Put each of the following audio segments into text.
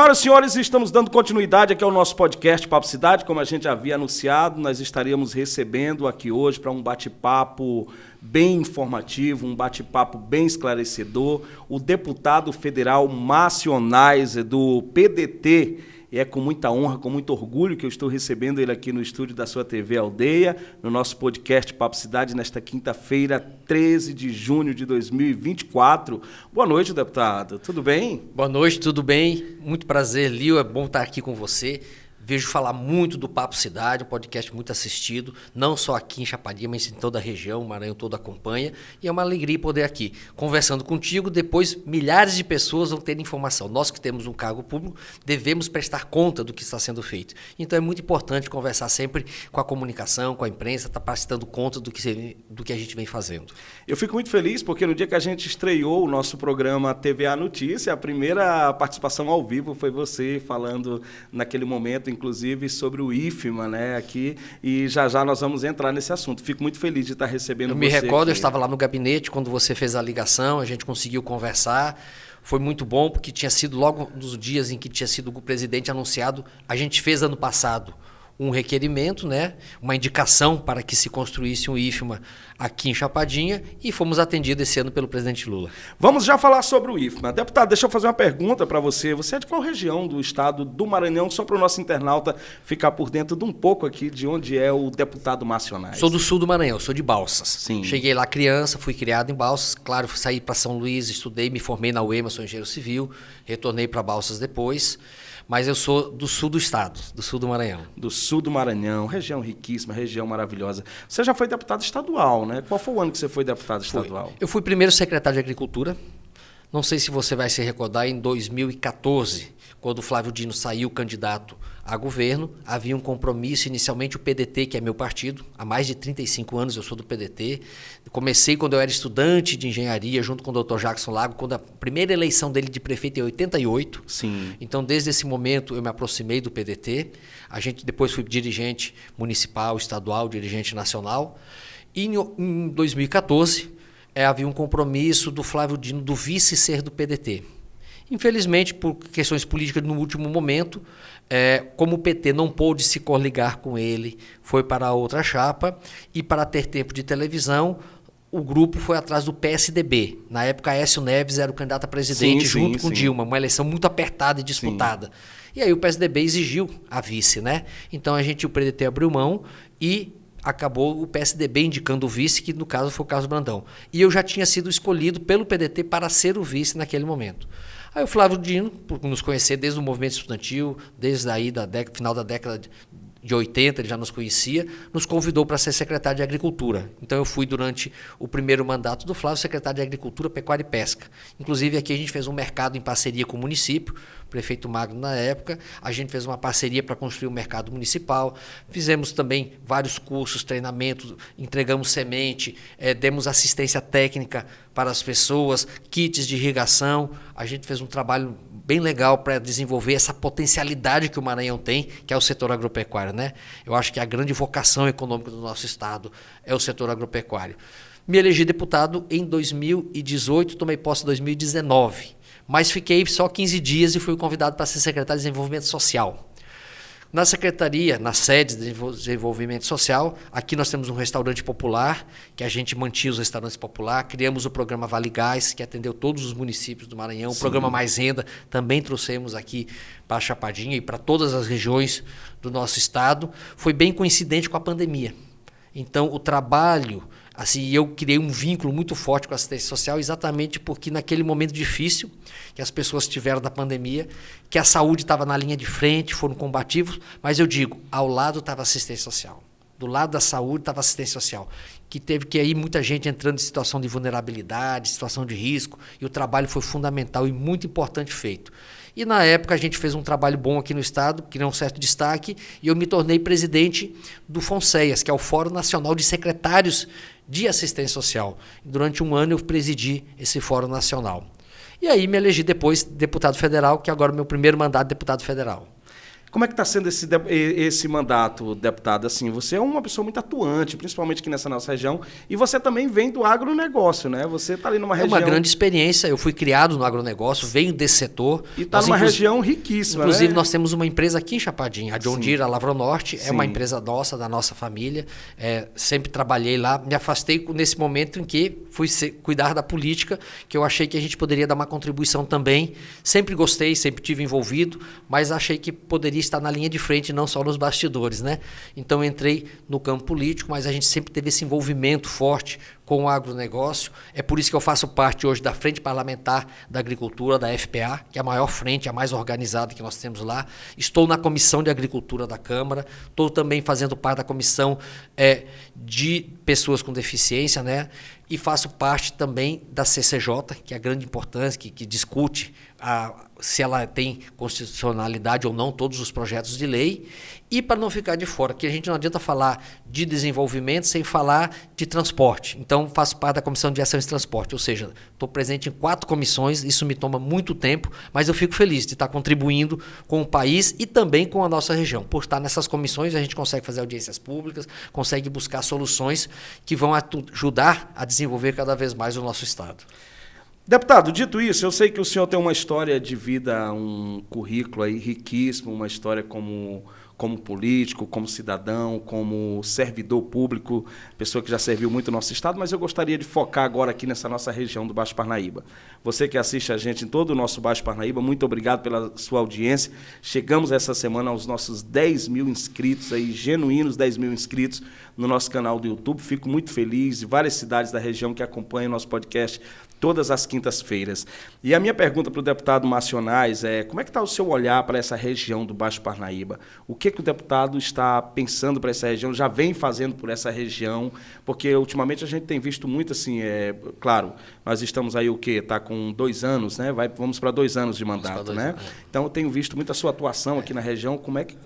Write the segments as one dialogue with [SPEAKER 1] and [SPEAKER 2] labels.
[SPEAKER 1] Senhoras e senhores, estamos dando continuidade aqui ao nosso podcast Papo Cidade. Como a gente havia anunciado, nós estaríamos recebendo aqui hoje para um bate-papo bem informativo, um bate-papo bem esclarecedor, o deputado federal Márcio Onais, do PDT. E é com muita honra, com muito orgulho que eu estou recebendo ele aqui no estúdio da sua TV Aldeia, no nosso podcast Papo Cidade, nesta quinta-feira, 13 de junho de 2024. Boa noite, deputado. Tudo bem?
[SPEAKER 2] Boa noite, tudo bem? Muito prazer, Lio. É bom estar aqui com você. Vejo falar muito do Papo Cidade, um podcast muito assistido, não só aqui em Chapadinha, mas em toda a região, o Maranhão todo acompanha. E é uma alegria poder aqui, conversando contigo, depois milhares de pessoas vão ter informação. Nós que temos um cargo público, devemos prestar conta do que está sendo feito. Então é muito importante conversar sempre com a comunicação, com a imprensa, estar prestando conta do que a gente vem fazendo.
[SPEAKER 1] Eu fico muito feliz porque no dia que a gente estreou o nosso programa TVA Notícia, a primeira participação ao vivo foi você falando naquele momento, inclusive, sobre o IFMA, né, aqui, e já nós vamos entrar nesse assunto. Fico muito feliz de estar recebendo você.
[SPEAKER 2] Eu me recordo,
[SPEAKER 1] aqui.
[SPEAKER 2] Eu estava lá no gabinete quando você fez a ligação, a gente conseguiu conversar, foi muito bom, porque tinha sido logo nos dias em que tinha sido o presidente anunciado, a gente fez ano passado um requerimento, né, uma indicação para que se construísse um IFMA aqui em Chapadinha e fomos atendidos esse ano pelo presidente Lula.
[SPEAKER 1] Vamos já falar sobre o IFMA. Deputado, deixa eu fazer uma pergunta para você. Você é de qual região do estado do Maranhão? Só para o nosso internauta ficar por dentro de um pouco aqui de onde é o deputado Márcio Onais.
[SPEAKER 2] Sou do sul do Maranhão, sou de Balsas.
[SPEAKER 1] Sim.
[SPEAKER 2] Cheguei lá criança, fui criado em Balsas. Claro, saí para São Luís, estudei, me formei na UEMA, sou engenheiro civil, retornei para Balsas depois. Mas eu sou do sul do estado, do sul do Maranhão.
[SPEAKER 1] Do sul do Maranhão, região riquíssima, região maravilhosa. Você já foi deputado estadual, né? Qual foi o ano que você foi deputado estadual?
[SPEAKER 2] Eu fui primeiro secretário de Agricultura. Não sei se você vai se recordar, em 2014, quando o Flávio Dino saiu candidato a governo, havia um compromisso, inicialmente o PDT, que é meu partido, há mais de 35 anos eu sou do PDT. Comecei quando eu era estudante de engenharia, junto com o Dr. Jackson Lago, quando a primeira eleição dele de prefeito em 88.
[SPEAKER 1] Sim.
[SPEAKER 2] Então, desde esse momento, eu me aproximei do PDT. A gente depois fui dirigente municipal, estadual, dirigente nacional. E em 2014, havia um compromisso do Flávio Dino, do vice ser do PDT. Infelizmente, por questões políticas no último momento, como o PT não pôde se coligar com ele, foi para a outra chapa e para ter tempo de televisão, o grupo foi atrás do PSDB. Na época, Aécio Neves era o candidato a presidente junto com Dilma, uma eleição muito apertada e disputada. Sim. E aí o PSDB exigiu a vice, né? Então o PDT abriu mão e acabou o PSDB indicando o vice, que no caso foi o Carlos Brandão. E eu já tinha sido escolhido pelo PDT para ser o vice naquele momento. Aí o Flávio Dino, por nos conhecer desde o movimento estudantil, desde aí final da década de 80, ele já nos conhecia, nos convidou para ser secretário de Agricultura. Então eu fui durante o primeiro mandato do Flávio, secretário de Agricultura, Pecuária e Pesca. Inclusive aqui a gente fez um mercado em parceria com o município, o prefeito Magno na época, a gente fez uma parceria para construir o mercado municipal, fizemos também vários cursos, treinamentos, entregamos semente, demos assistência técnica para as pessoas, kits de irrigação, a gente fez um trabalho bem legal para desenvolver essa potencialidade que o Maranhão tem, que é o setor agropecuário, né? Eu acho que a grande vocação econômica do nosso estado é o setor agropecuário. Me elegi deputado em 2018, tomei posse em 2019, mas fiquei só 15 dias e fui convidado para ser secretário de Desenvolvimento Social. Na secretaria, na sede de desenvolvimento social, aqui nós temos um restaurante popular, que a gente mantinha os restaurantes populares, criamos o programa Vale Gás, que atendeu todos os municípios do Maranhão, o programa Mais Renda, também trouxemos aqui para a Chapadinha e para todas as regiões do nosso estado. Foi bem coincidente com a pandemia. Então, o trabalho, assim, eu criei um vínculo muito forte com a assistência social, exatamente porque naquele momento difícil que as pessoas tiveram da pandemia, que a saúde estava na linha de frente, foram combativos, mas eu digo, ao lado estava a assistência social. Do lado da saúde estava a assistência social, que teve que aí muita gente entrando em situação de vulnerabilidade, situação de risco, e o trabalho foi fundamental e muito importante feito. E na época a gente fez um trabalho bom aqui no estado, que deu um certo destaque, e eu me tornei presidente do FONSEAS, que é o Fórum Nacional de Secretários de Assistência Social. Durante um ano eu presidi esse Fórum Nacional. E aí me elegi depois deputado federal, que agora é o meu primeiro mandato de deputado federal.
[SPEAKER 1] Como é que está sendo esse mandato, deputado? Assim, você é uma pessoa muito atuante, principalmente aqui nessa nossa região, e você também vem do agronegócio, né? Você está ali numa região...
[SPEAKER 2] É uma grande experiência, eu fui criado no agronegócio, venho desse setor.
[SPEAKER 1] E está numa região riquíssima,
[SPEAKER 2] inclusive,
[SPEAKER 1] né?
[SPEAKER 2] nós temos uma empresa aqui em Chapadinha, a John Deere, a Lavronorte, é uma
[SPEAKER 1] Sim.
[SPEAKER 2] empresa nossa, da nossa família. Sempre trabalhei lá, me afastei nesse momento em que fui cuidar da política, que eu achei que a gente poderia dar uma contribuição também. Sempre gostei, sempre tive envolvido, mas achei que poderia estar na linha de frente, não só nos bastidores, né? Então entrei no campo político, mas a gente sempre teve esse envolvimento forte com o agronegócio. É por isso que eu faço parte hoje da Frente Parlamentar da Agricultura, da FPA, que é a maior frente, a mais organizada que nós temos lá. Estou na Comissão de Agricultura da Câmara, estou também fazendo parte da Comissão de Pessoas com Deficiência, né? E faço parte também da CCJ, que é a grande importância, que discute se ela tem constitucionalidade ou não todos os projetos de lei. E para não ficar de fora, que a gente não adianta falar de desenvolvimento sem falar de transporte. Então, faço parte da Comissão de Ações de Transporte, ou seja, estou presente em 4 comissões, isso me toma muito tempo, mas eu fico feliz de estar contribuindo com o país e também com a nossa região. Por estar nessas comissões, a gente consegue fazer audiências públicas, consegue buscar soluções que vão ajudar a desenvolver cada vez mais o nosso Estado.
[SPEAKER 1] Deputado, dito isso, eu sei que o senhor tem uma história de vida, um currículo aí riquíssimo, uma história como político, como cidadão, como servidor público, pessoa que já serviu muito o nosso Estado, mas eu gostaria de focar agora aqui nessa nossa região do Baixo Parnaíba. Você que assiste a gente em todo o nosso Baixo Parnaíba, muito obrigado pela sua audiência. Chegamos essa semana aos nossos 10 mil inscritos, aí, genuínos 10 mil inscritos no nosso canal do YouTube. Fico muito feliz, várias cidades da região que acompanham o nosso podcast todas as quintas-feiras. E a minha pergunta para o deputado Marcionais é: como é que está o seu olhar para essa região do Baixo Parnaíba? O que o deputado está pensando para essa região, já vem fazendo por essa região? Porque ultimamente a gente tem visto muito assim, claro, nós estamos aí está com 2 anos, né? Vamos para 2 anos de mandato, né? Então eu tenho visto muito a sua atuação aqui na região. Como é que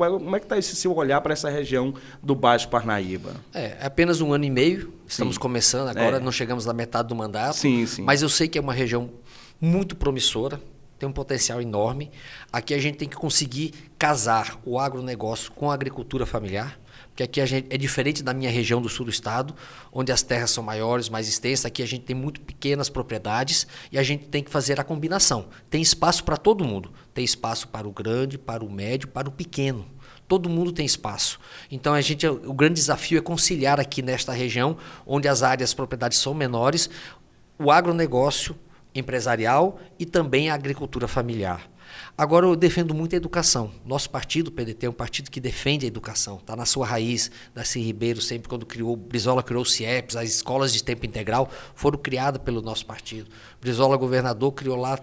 [SPEAKER 1] está esse seu olhar para essa região do Baixo Parnaíba?
[SPEAKER 2] É apenas 1 ano e meio, estamos começando agora, não chegamos na metade do mandato,
[SPEAKER 1] sim.
[SPEAKER 2] Mas eu sei que é uma região muito promissora, tem um potencial enorme. Aqui a gente tem que conseguir casar o agronegócio com a agricultura familiar, porque aqui é diferente da minha região do sul do estado, onde as terras são maiores, mais extensas. Aqui a gente tem muito pequenas propriedades e a gente tem que fazer a combinação. Tem espaço para todo mundo, tem espaço para o grande, para o médio, para o pequeno. Todo mundo tem espaço. Então, o grande desafio é conciliar aqui nesta região, onde as áreas, as propriedades são menores, o agronegócio empresarial e também a agricultura familiar. Agora, eu defendo muito a educação. Nosso partido, o PDT, é um partido que defende a educação. Está na sua raiz. Darcy Ribeiro, sempre quando Brizola criou o CIEPS, as escolas de tempo integral foram criadas pelo nosso partido. Brizola, governador, criou lá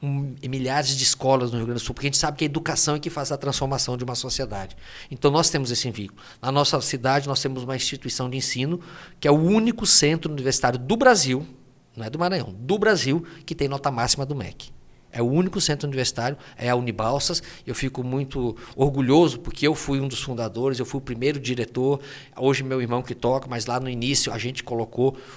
[SPEAKER 2] milhares de escolas no Rio Grande do Sul, porque a gente sabe que a educação é que faz a transformação de uma sociedade. Então, nós temos esse vínculo. Na nossa cidade, nós temos uma instituição de ensino, que é o único centro universitário do Brasil, não é do Maranhão, do Brasil, que tem nota máxima do MEC. É o único centro universitário, é a Unibalsas. Eu fico muito orgulhoso, porque eu fui um dos fundadores, eu fui o primeiro diretor. Hoje meu irmão que toca, mas lá no início a gente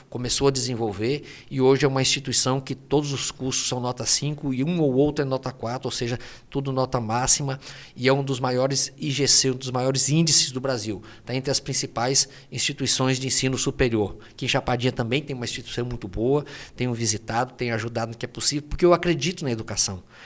[SPEAKER 2] começou a desenvolver, e hoje é uma instituição que todos os cursos são nota 5 e um ou outro é nota 4, ou seja, tudo nota máxima, e é um dos maiores IGC, um dos maiores índices do Brasil. Está entre as principais instituições de ensino superior. Aqui em Chapadinha também tem uma instituição muito boa, tenho visitado, tenho ajudado no que é possível, porque eu acredito na educação.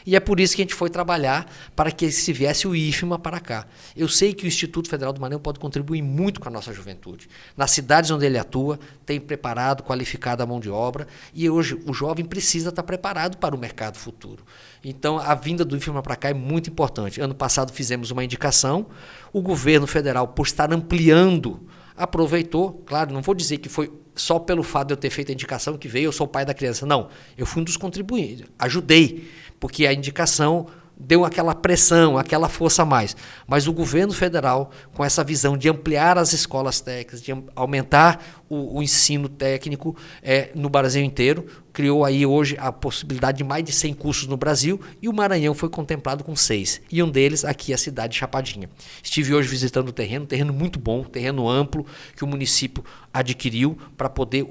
[SPEAKER 2] E é por isso que a gente foi trabalhar para que se viesse o IFMA para cá. Eu sei que o Instituto Federal do Maranhão pode contribuir muito com a nossa juventude. Nas cidades onde ele atua, tem preparado, qualificado a mão de obra, e hoje o jovem precisa estar preparado para o mercado futuro. Então, a vinda do IFMA para cá é muito importante. Ano passado fizemos uma indicação, o governo federal, por estar ampliando, aproveitou. Claro, não vou dizer que foi só pelo fato de eu ter feito a indicação que veio, eu sou o pai da criança. Não, eu fui um dos contribuintes, ajudei, porque a indicação deu aquela pressão, aquela força a mais. Mas o governo federal, com essa visão de ampliar as escolas técnicas, de aumentar o ensino técnico no Brasil inteiro, criou aí hoje a possibilidade de mais de 100 cursos no Brasil e o Maranhão foi contemplado com 6. E um deles aqui é a cidade de Chapadinha. Estive hoje visitando o terreno muito bom, terreno amplo que o município adquiriu para poder...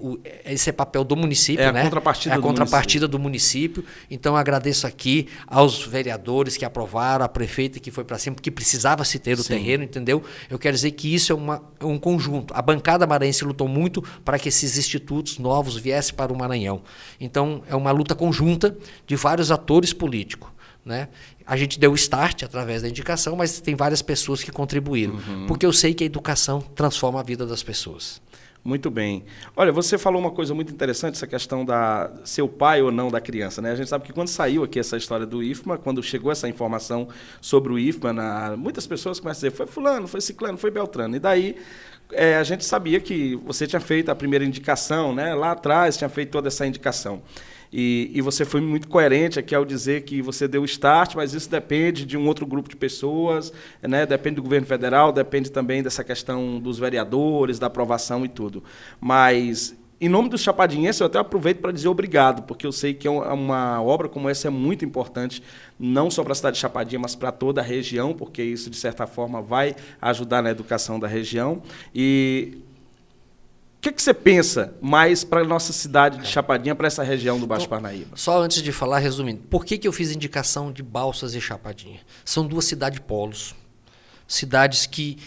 [SPEAKER 2] Esse é papel do município, né?
[SPEAKER 1] É a
[SPEAKER 2] contrapartida do município. Então, eu agradeço aqui aos vereadores que aprovaram, a prefeita que foi para cima, porque precisava se ter o terreno, entendeu? Eu quero dizer que isso é um conjunto. A bancada maranhense lutou muito para que esses institutos novos viessem para o Maranhão. Então, é uma luta conjunta de vários atores políticos, né? A gente deu o start através da indicação, mas tem várias pessoas que contribuíram, porque eu sei que a educação transforma a vida das pessoas.
[SPEAKER 1] Muito bem. Olha, você falou uma coisa muito interessante, essa questão da ser o pai ou não da criança, né? A gente sabe que quando saiu aqui essa história do IFMA, quando chegou essa informação sobre o IFMA, muitas pessoas começam a dizer, foi fulano, foi ciclano, foi beltrano. E daí a gente sabia que você tinha feito a primeira indicação, né? Lá atrás tinha feito toda essa indicação. E você foi muito coerente aqui ao dizer que você deu o start, mas isso depende de um outro grupo de pessoas, né? Depende do governo federal, depende também dessa questão dos vereadores, da aprovação e tudo. Mas, em nome dos chapadinhenses, eu até aproveito para dizer obrigado, porque eu sei que uma obra como essa é muito importante, não só para a cidade de Chapadinha, mas para toda a região, porque isso, de certa forma, vai ajudar na educação da região. E... o que você pensa mais para a nossa cidade de Chapadinha, para essa região do Baixo Parnaíba?
[SPEAKER 2] Só antes de falar, resumindo, por que eu fiz indicação de Balsas e Chapadinha? São duas cidades polos, cidades que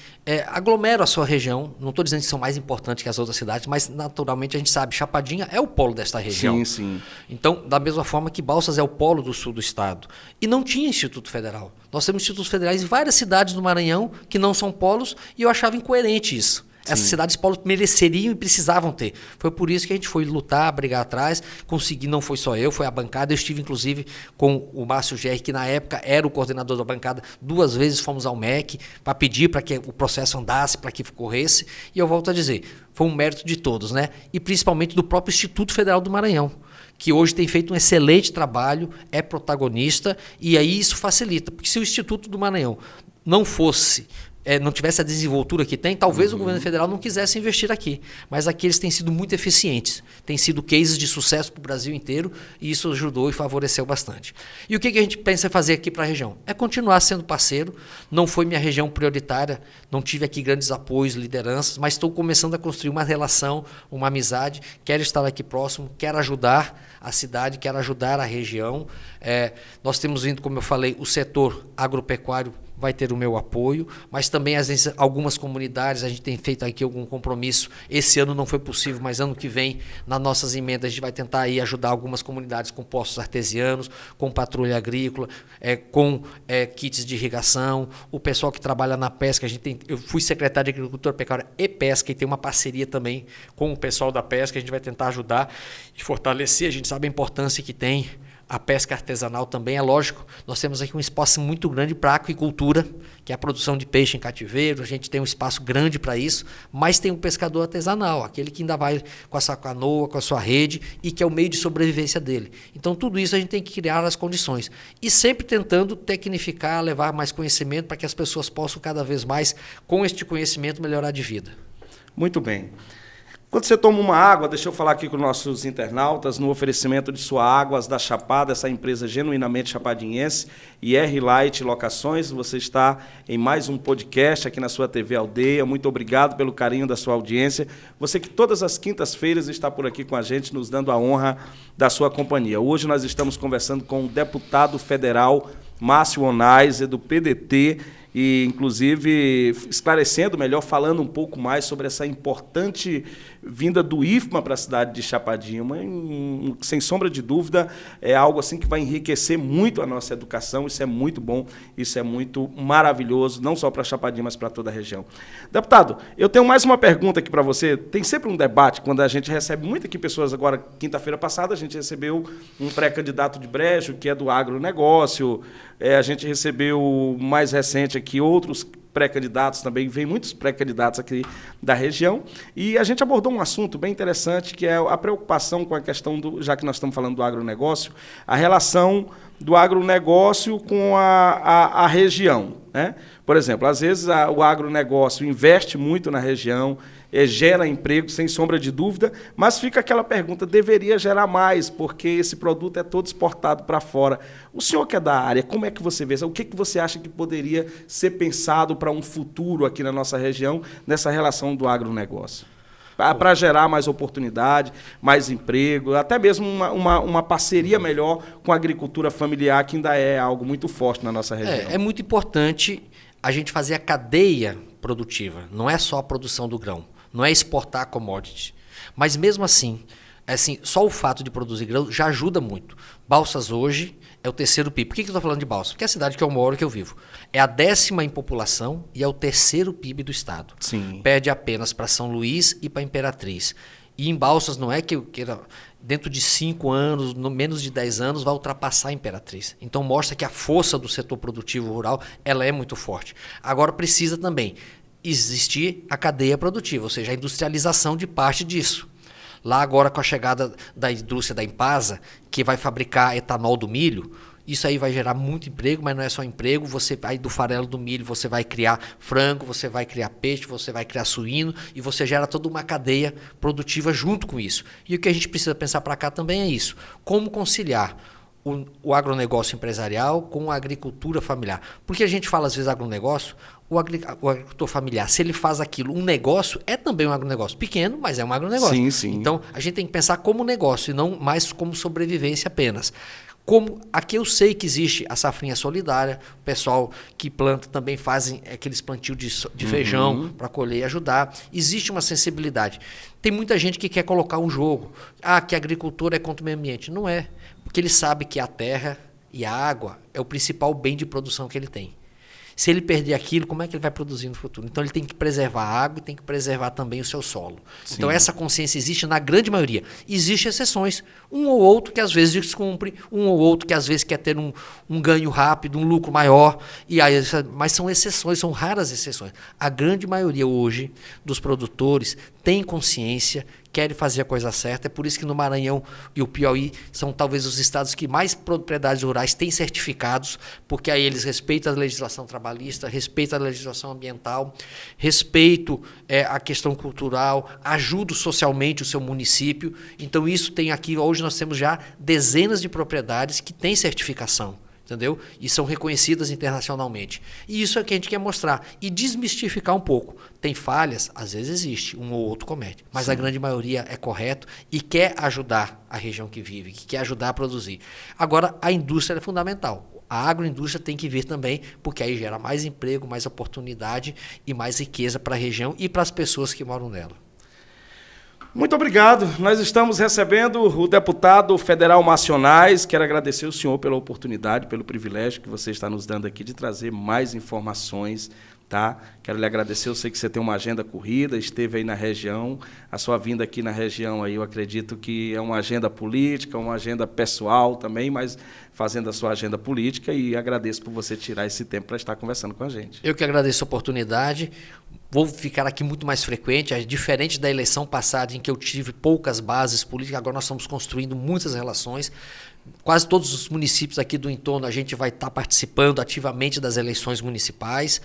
[SPEAKER 2] aglomeram a sua região. Não estou dizendo que são mais importantes que as outras cidades, mas naturalmente a gente sabe, Chapadinha é o polo desta região.
[SPEAKER 1] Sim, sim.
[SPEAKER 2] Então, da mesma forma que Balsas é o polo do sul do estado. E não tinha Instituto Federal. Nós temos institutos federais em várias cidades do Maranhão que não são polos e eu achava incoerente isso. Essas cidades polos mereceriam e precisavam ter. Foi por isso que a gente foi lutar, brigar atrás, conseguir, não foi só eu, foi a bancada. Eu estive, inclusive, com o Márcio Gerri, que na época era o coordenador da bancada. 2 vezes fomos ao MEC para pedir para que o processo andasse, para que corresse. E eu volto a dizer, foi um mérito de todos, né? E principalmente do próprio Instituto Federal do Maranhão, que hoje tem feito um excelente trabalho, é protagonista, e aí isso facilita. Porque se o Instituto do Maranhão não fosse... não tivesse a desenvoltura que tem, talvez o governo federal não quisesse investir aqui. Mas aqui eles têm sido muito eficientes, têm sido cases de sucesso para o Brasil inteiro e isso ajudou e favoreceu bastante. E o que a gente pensa em fazer aqui para a região? É continuar sendo parceiro, não foi minha região prioritária, não tive aqui grandes apoios, lideranças, mas estou começando a construir uma relação, uma amizade, quero estar aqui próximo, quero ajudar a cidade, quero ajudar a região. Nós temos vindo, como eu falei, o setor agropecuário vai ter o meu apoio, mas também às vezes algumas comunidades, a gente tem feito aqui algum compromisso, esse ano não foi possível, mas ano que vem, nas nossas emendas, a gente vai tentar aí ajudar algumas comunidades com postos artesianos, com patrulha agrícola, com kits de irrigação, o pessoal que trabalha na pesca, eu fui secretário de Agricultura, Pecuária e Pesca e tem uma parceria também com o pessoal da pesca, a gente vai tentar ajudar e fortalecer, a gente sabe a importância que tem a pesca artesanal também, é lógico. Nós temos aqui um espaço muito grande para a aquicultura, que é a produção de peixe em cativeiro. A gente tem um espaço grande para isso, mas tem um pescador artesanal, aquele que ainda vai com a sua canoa, com a sua rede e que é o meio de sobrevivência dele. Então, tudo isso a gente tem que criar as condições. E sempre tentando tecnificar, levar mais conhecimento para que as pessoas possam cada vez mais, com este conhecimento, melhorar de vida.
[SPEAKER 1] Muito bem. Quando você toma uma água, deixa eu falar aqui com os nossos internautas, no oferecimento de sua Águas da Chapada, essa empresa genuinamente chapadinhense, e R-Light Locações, você está em mais um podcast aqui na sua TV Aldeia. Muito obrigado pelo carinho da sua audiência. Você que todas as quintas-feiras está por aqui com a gente, nos dando a honra da sua companhia. Hoje nós estamos conversando com o deputado federal Márcio Onaize, do PDT, e, inclusive, esclarecendo melhor, falando um pouco mais sobre essa importante vinda do IFMA para a cidade de Chapadinha. Sem sombra de dúvida, é algo assim que vai enriquecer muito a nossa educação. Isso é muito bom, isso é muito maravilhoso, não só para Chapadinha, mas para toda a região. Deputado, eu tenho mais uma pergunta aqui para você. Tem sempre um debate, quando a gente recebe muito aqui pessoas, agora, quinta-feira passada, a gente recebeu um pré-candidato de Brejo, que é do agronegócio. A gente recebeu, mais recente aqui, outros pré-candidatos também, vem muitos pré-candidatos aqui da região, e a gente abordou um assunto bem interessante, que é a preocupação com a questão, já que nós estamos falando do agronegócio, a relação do agronegócio com a região. né? Por exemplo, às vezes o agronegócio investe muito na região, gera emprego, sem sombra de dúvida, mas fica aquela pergunta, deveria gerar mais, porque esse produto é todo exportado para fora. O senhor que é da área, como é que você vê isso? O que você acha que poderia ser pensado para um futuro aqui na nossa região, nessa relação do agronegócio? Para gerar mais oportunidade, mais emprego, até mesmo uma parceria melhor com a agricultura familiar, que ainda é algo muito forte na nossa região.
[SPEAKER 2] É muito importante a gente fazer a cadeia produtiva, não é só a produção do grão, não é exportar commodities. Mas mesmo assim, só o fato de produzir grão já ajuda muito. Balsas hoje é o terceiro PIB. Por que eu estou falando de Balsas? Porque é a cidade que eu moro, que eu vivo. É a 10ª em população e é o terceiro PIB do estado.
[SPEAKER 1] Sim.
[SPEAKER 2] Perde apenas para São Luís e para Imperatriz. E em Balsas não é que eu queira, dentro de 5 anos, no menos de 10 anos, vai ultrapassar a Imperatriz. Então mostra que a força do setor produtivo rural ela é muito forte. Agora precisa também existir a cadeia produtiva, ou seja, a industrialização de parte disso. Lá agora com a chegada da indústria da Impasa, que vai fabricar etanol do milho, isso aí vai gerar muito emprego, mas não é só emprego, você vai do farelo do milho, você vai criar frango, você vai criar peixe, você vai criar suíno e você gera toda uma cadeia produtiva junto com isso. E o que a gente precisa pensar para cá também é isso, como conciliar o agronegócio empresarial com a agricultura familiar. Porque a gente fala às vezes agronegócio, o agricultor familiar, se ele faz aquilo, um negócio, é também um agronegócio. Pequeno, mas é um agronegócio.
[SPEAKER 1] Sim, sim.
[SPEAKER 2] Então, a gente tem que pensar como negócio e não mais como sobrevivência apenas. Aqui eu sei que existe a safrinha solidária, o pessoal que planta também fazem aqueles plantios de feijão para colher e ajudar. Existe uma sensibilidade. Tem muita gente que quer colocar um jogo. Que a agricultura é contra o meio ambiente. Não é. Porque ele sabe que a terra e a água é o principal bem de produção que ele tem. Se ele perder aquilo, como é que ele vai produzir no futuro? Então, ele tem que preservar a água e tem que preservar também o seu solo. Sim. Então, essa consciência existe na grande maioria. Existem exceções. Um ou outro que às vezes descumpre, um ou outro que às vezes quer ter um ganho rápido, um lucro maior. Mas são exceções, são raras exceções. A grande maioria hoje dos produtores tem consciência, querem fazer a coisa certa. É por isso que no Maranhão e o Piauí são talvez os estados que mais propriedades rurais têm certificados, porque aí eles respeitam a legislação trabalhista, respeitam a legislação ambiental, respeitam a questão cultural, ajudam socialmente o seu município. Então isso tem aqui, hoje nós temos já dezenas de propriedades que têm certificação. Entendeu? E são reconhecidas internacionalmente. E isso é o que a gente quer mostrar. E desmistificar um pouco. Tem falhas? Às vezes existe, um ou outro comete. Mas a grande maioria é correto e quer ajudar a região que vive, que quer ajudar a produzir. Agora, a indústria é fundamental. A agroindústria tem que vir também, porque aí gera mais emprego, mais oportunidade e mais riqueza para a região e para as pessoas que moram nela.
[SPEAKER 1] Muito obrigado. Nós estamos recebendo o deputado federal Marcionais. Quero agradecer o senhor pela oportunidade, pelo privilégio que você está nos dando aqui de trazer mais informações. Tá? Quero lhe agradecer, eu sei que você tem uma agenda corrida, esteve aí na região, a sua vinda aqui na região, aí, eu acredito que é uma agenda política, uma agenda pessoal também, mas fazendo a sua agenda política, e agradeço por você tirar esse tempo para estar conversando com a gente.
[SPEAKER 2] Eu que agradeço a oportunidade, vou ficar aqui muito mais frequente, diferente da eleição passada em que eu tive poucas bases políticas, agora nós estamos construindo muitas relações. Quase todos os municípios aqui do entorno a gente vai estar participando ativamente das eleições municipais.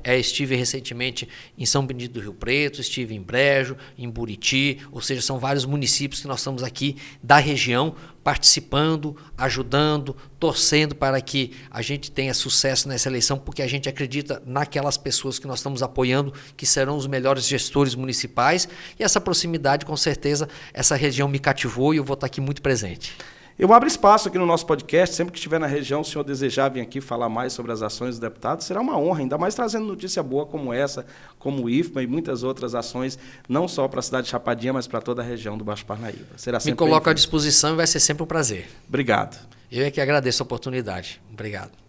[SPEAKER 2] Estive recentemente em São Benedito do Rio Preto, estive em Brejo, em Buriti, ou seja, são vários municípios que nós estamos aqui da região participando, ajudando, torcendo para que a gente tenha sucesso nessa eleição, porque a gente acredita naquelas pessoas que nós estamos apoiando, que serão os melhores gestores municipais, e essa proximidade, com certeza, essa região me cativou e eu vou estar aqui muito presente.
[SPEAKER 1] Eu abro espaço aqui no nosso podcast, sempre que estiver na região, o senhor desejar vir aqui falar mais sobre as ações do deputado, será uma honra, ainda mais trazendo notícia boa como essa, como o IFMA e muitas outras ações, não só para a cidade de Chapadinha, mas para toda a região do Baixo Parnaíba. Será sempre
[SPEAKER 2] Me coloco à disposição e vai ser sempre um prazer.
[SPEAKER 1] Obrigado.
[SPEAKER 2] Eu é que agradeço a oportunidade. Obrigado.